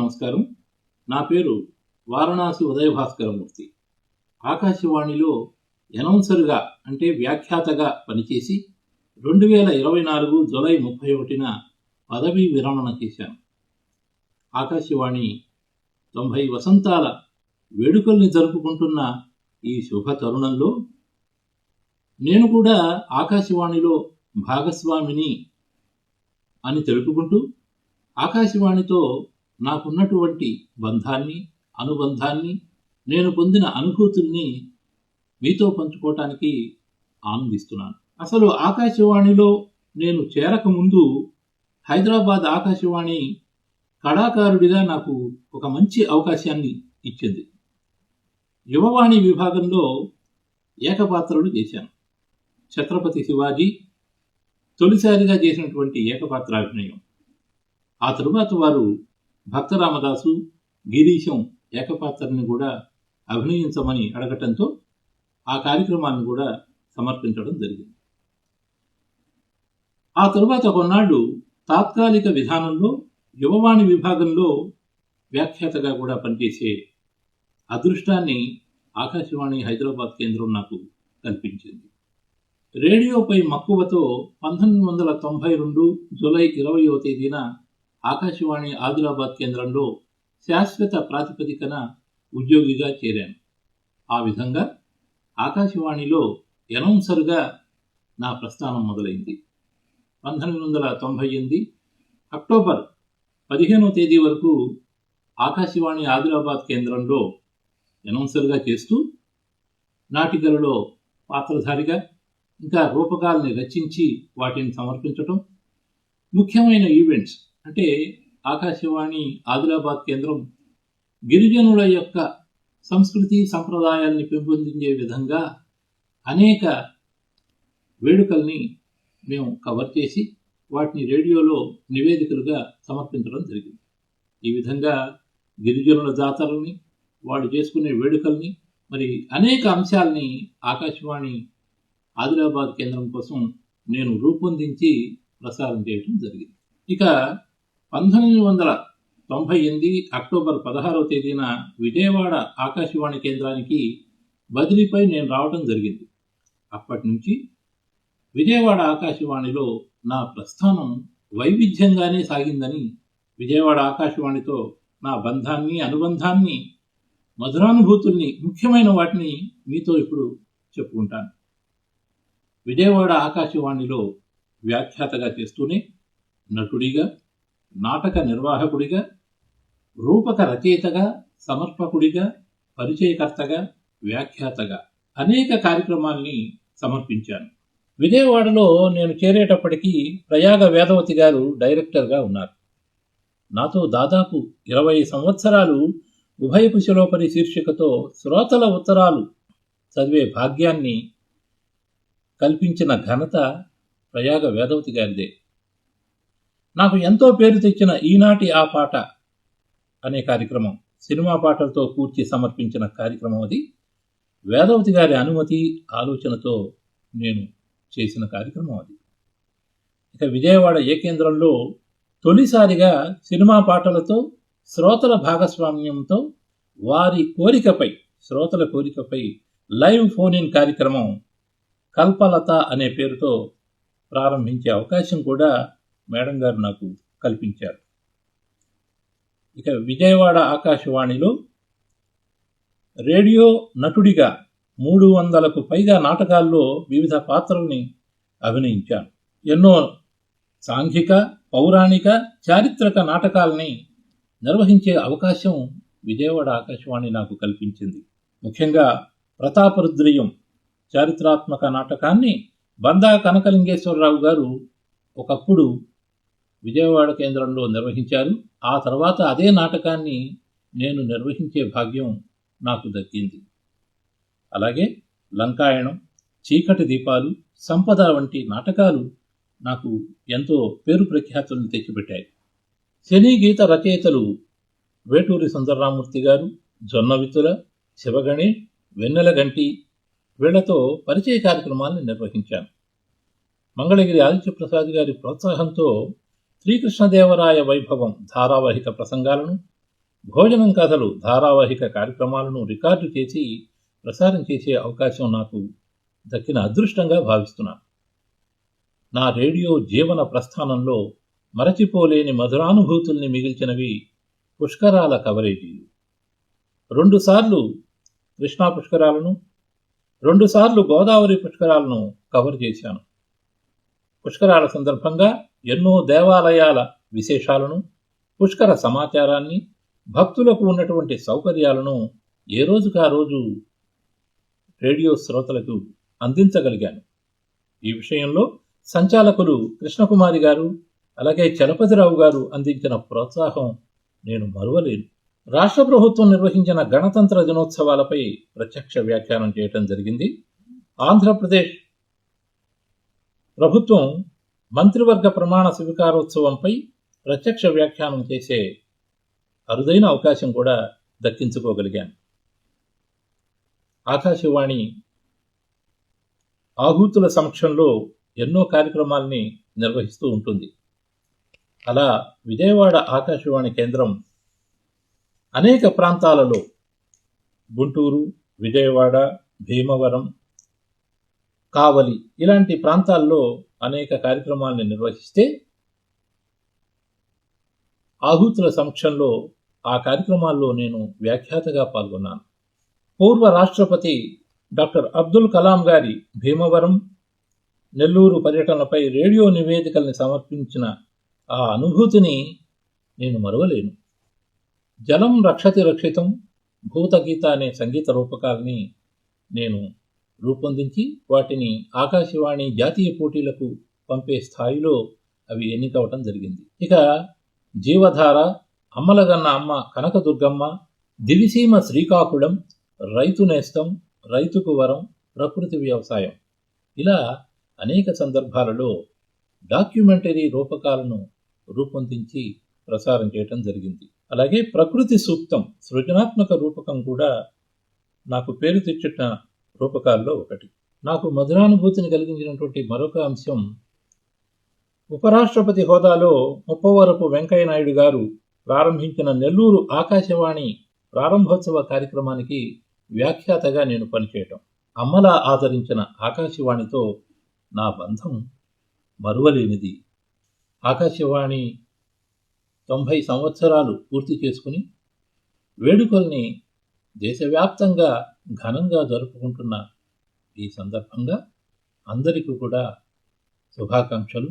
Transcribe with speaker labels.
Speaker 1: నమస్కారం. నా పేరు వారణాసి ఉదయభాస్కరమూర్తి. ఆకాశవాణిలో అనౌన్సర్గా అంటే వ్యాఖ్యాతగా పనిచేసి 2024 జూలై 31న పదవీ విరమణ చేశాను. ఆకాశవాణి 90 వసంతాల వేడుకల్ని జరుపుకుంటున్న ఈ శుభ తరుణంలో నేను కూడా ఆకాశవాణిలో భాగస్వామిని అని తెలుపుకుంటూ ఆకాశవాణితో నాకున్నటువంటి బంధాన్ని, అనుబంధాన్ని, నేను పొందిన అనుభూతుల్ని మీతో పంచుకోవటానికి ఆనందిస్తున్నాను. అసలు ఆకాశవాణిలో నేను చేరకముందు హైదరాబాద్ ఆకాశవాణి కళాకారుడిగా నాకు ఒక మంచి అవకాశాన్ని ఇచ్చింది. యువవాణి విభాగంలో ఏకపాత్రలు చేశాను. ఛత్రపతి శివాజీ తొలిసారిగా చేసినటువంటి ఏకపాత్రాభినయం. ఆ తరువాత వారు భక్తరామదాసు, గిరీశం ఏకపాత్రని కూడా అభినయించమని అడగటంతో ఆ కార్యక్రమాన్ని కూడా సమర్పించడం జరిగింది. ఆ తరువాత కొన్నాళ్ళు తాత్కాలిక విధానంలో యువవాణి విభాగంలో వ్యాఖ్యాతగా కూడా పనిచేసే అదృష్టాన్ని ఆకాశవాణి హైదరాబాద్ కేంద్రం నాకు కల్పించింది. రేడియోపై మక్కువతో 1992 జూలై 20వ తేదీన ఆకాశవాణి ఆదిలాబాద్ కేంద్రంలో శాశ్వత ప్రాతిపదికన ఉద్యోగిగా చేరాను. ఆ విధంగా ఆకాశవాణిలో అనౌన్సర్గా నా ప్రస్థానం మొదలైంది. 1998 అక్టోబర్ 15వ తేదీ వరకు ఆకాశవాణి ఆదిలాబాద్ కేంద్రంలో అనౌన్సర్గా చేస్తూ నాటికలలో పాత్రధారిగా, ఇంకా రూపకాలని రచించి వాటిని సమర్పించటం, ముఖ్యమైన ఈవెంట్స్ అంటే ఆకాశవాణి ఆదిలాబాద్ కేంద్రం గిరిజనుల యొక్క సంస్కృతి సంప్రదాయాల్ని పెంపొందించే విధంగా అనేక వేడుకల్ని మేము కవర్ చేసి వాటిని రేడియోలో నివేదికలుగా సమర్పించడం జరిగింది. ఈ విధంగా గిరిజనుల జాతరల్ని, వాళ్ళు చేసుకునే వేడుకల్ని, మరి అనేక అంశాలని ఆకాశవాణి ఆదిలాబాద్ కేంద్రం కోసం నేను రూపొందించి ప్రసారం చేయడం జరిగింది. ఇక 1998 అక్టోబర్ 16వ తేదీన విజయవాడ ఆకాశవాణి కేంద్రానికి బదిలీపై నేను రావడం జరిగింది. అప్పటి నుంచి విజయవాడ ఆకాశవాణిలో నా ప్రస్థానం వైవిధ్యంగానే సాగిందని, విజయవాడ ఆకాశవాణితో నా బంధాన్ని, అనుబంధాన్ని, మధురానుభూతుల్ని, ముఖ్యమైన వాటిని మీతో ఇప్పుడు చెప్పుకుంటాను. విజయవాడ ఆకాశవాణిలో వ్యాఖ్యాతగా చేస్తూనే నటుడిగా, నాటక నిర్వాహకుడిగా, రూపక రచయితగా, సమర్పకుడిగా, పరిచయకర్తగా, వ్యాఖ్యాతగా అనేక కార్యక్రమాల్ని సమర్పించాను. విజయవాడలో నేను చేరేటప్పటికీ ప్రయాగ వేదవతి గారు డైరెక్టర్గా ఉన్నారు. నాతో దాదాపు 20 సంవత్సరాలు ఉభయ కుశలోపరి శీర్షికతో శ్రోతల ఉత్తరాలు చదివే భాగ్యాన్ని కల్పించిన ఘనత ప్రయాగ వేదవతి గారిదే. నాకు ఎంతో పేరు తెచ్చిన ఈనాటి ఆ పాట అనే కార్యక్రమం, సినిమా పాటలతో కూర్చి సమర్పించిన కార్యక్రమం అది. వేదవతి గారి అనుమతి, ఆలోచనతో నేను చేసిన కార్యక్రమం అది. ఇక విజయవాడ ఏ కేంద్రంలో తొలిసారిగా సినిమా పాటలతో శ్రోతల భాగస్వామ్యంతో వారి కోరికపై, శ్రోతల కోరికపై లైవ్ ఫోన్ ఇన్ కార్యక్రమం కల్పలత అనే పేరుతో ప్రారంభించే అవకాశం కూడా మేడం గారు నాకు కల్పించారు. ఇక విజయవాడ ఆకాశవాణిలో రేడియో నటుడిగా 300కు పైగా నాటకాల్లో వివిధ పాత్రల్ని అభినయించాను. ఎన్నో సాంఘిక, పౌరాణిక, చారిత్రక నాటకాలని నిర్వహించే అవకాశం విజయవాడ ఆకాశవాణి నాకు కల్పించింది. ముఖ్యంగా ప్రతాపరుద్రీయం చారిత్రాత్మక నాటకాన్ని బందా కనకలింగేశ్వరరావు గారు ఒకప్పుడు విజయవాడ కేంద్రంలో నిర్వహించారు. ఆ తర్వాత అదే నాటకాన్ని నేను నిర్వహించే భాగ్యం నాకు దక్కింది. అలాగే లంకాయణం, చీకటి దీపాలు, సంపద వంటి నాటకాలు నాకు ఎంతో పేరు ప్రఖ్యాతులను తెచ్చిపెట్టాయి. సినీ గీత రచయితలు వేటూరి సుందరరామూర్తి గారు, జొన్నవిత్తుల, శివగణి, వెన్నెల గంటి వీళ్లతో పరిచయ కార్యక్రమాలను నిర్వహించాను. మంగళగిరి ఆదిత్యప్రసాద్ గారి ప్రోత్సాహంతో శ్రీకృష్ణదేవరాయ వైభవం ధారావాహిక ప్రసంగాలను, భోజనం కథలు ధారావాహిక కార్యక్రమాలను రికార్డు చేసి ప్రసారం చేసే అవకాశం నాకు దక్కిన అదృష్టంగా భావిస్తున్నాను. నా రేడియో జీవన ప్రస్థానంలో మరచిపోలేని మధురానుభూతుల్ని మిగిల్చినవి పుష్కరాల కవరేజీలు. 2 సార్లు కృష్ణా పుష్కరాలను, 2 సార్లు గోదావరి పుష్కరాలను కవర్ చేశాను. పుష్కరాల సందర్భంగా ఎన్నో దేవాలయాల విశేషాలను, పుష్కర సమాచారాన్ని, భక్తులకు ఉన్నటువంటి సౌకర్యాలను ఏ రోజుకా రోజు రేడియో శ్రోతలకు అందించగలిగాను. ఈ విషయంలో సంచాలకులు కృష్ణకుమారి గారు, అలాగే చలపతిరావు గారు అందించిన ప్రోత్సాహం నేను మరువలేను. రాష్ట్ర ప్రభుత్వం నిర్వహించిన గణతంత్ర దినోత్సవాలపై ప్రత్యక్ష వ్యాఖ్యానం చేయటం జరిగింది. ఆంధ్రప్రదేశ్ ప్రభుత్వం మంత్రివర్గ ప్రమాణ స్వీకారోత్సవంపై ప్రత్యక్ష వ్యాఖ్యానం చేసే అరుదైన అవకాశం కూడా దక్కించుకోగలిగాను. ఆకాశవాణి ఆహూతుల సమక్షంలో ఎన్నో కార్యక్రమాల్ని నిర్వహిస్తూ ఉంటుంది. అలా విజయవాడ ఆకాశవాణి కేంద్రం అనేక ప్రాంతాలలో, గుంటూరు, విజయవాడ, భీమవరం, కావలి ఇలాంటి ప్రాంతాల్లో అనేక కార్యక్రమాలను నిర్వహిస్తే ఆహూతుల సమక్షంలో ఆ కార్యక్రమాల్లో నేను వ్యాఖ్యాతగా పాల్గొన్నాను. పూర్వ రాష్ట్రపతి డాక్టర్ అబ్దుల్ కలాం గారి భీమవరం, నెల్లూరు పర్యటనలపై రేడియో నివేదికల్ని సమర్పించిన ఆ అనుభూతిని నేను మరువలేను. జలం రక్షతి రక్షితం, భూతగీత అనే సంగీత రూపకాల్ని నేను రూపొందించి వాటిని ఆకాశవాణి జాతీయ పోటీలకు పంపే స్థాయిలో అవి ఎన్నికవటం జరిగింది. ఇక జీవధార, అమ్మలగన్న అమ్మ కనకదుర్గమ్మ, దివిసీమ శ్రీకాకుళం, రైతు నేస్తం, రైతుకు వరం, ప్రకృతి వ్యవసాయం ఇలా అనేక సందర్భాలలో డాక్యుమెంటరీ రూపకాలను రూపొందించి ప్రసారం చేయటం జరిగింది. అలాగే ప్రకృతి సూక్తం సృజనాత్మక రూపకం కూడా నాకు పేరు తెచ్చిన రూపకాల్లో ఒకటి. నాకు మధురానుభూతిని కలిగించినటువంటి మరొక అంశం, ఉపరాష్ట్రపతి హోదాలో ముప్పవరపు వెంకయ్య నాయుడు గారు ప్రారంభించిన నెల్లూరు ఆకాశవాణి ప్రారంభోత్సవ కార్యక్రమానికి వ్యాఖ్యాతగా నేను పనిచేయటం. అమ్మలా ఆదరించిన ఆకాశవాణితో నా బంధం మరువలేనిది. ఆకాశవాణి 90 సంవత్సరాలు పూర్తి చేసుకుని వేడుకల్ని దేశవ్యాప్తంగా ఘనంగా జరుపుకుంటున్న ఈ సందర్భంగా అందరికీ కూడా శుభాకాంక్షలు.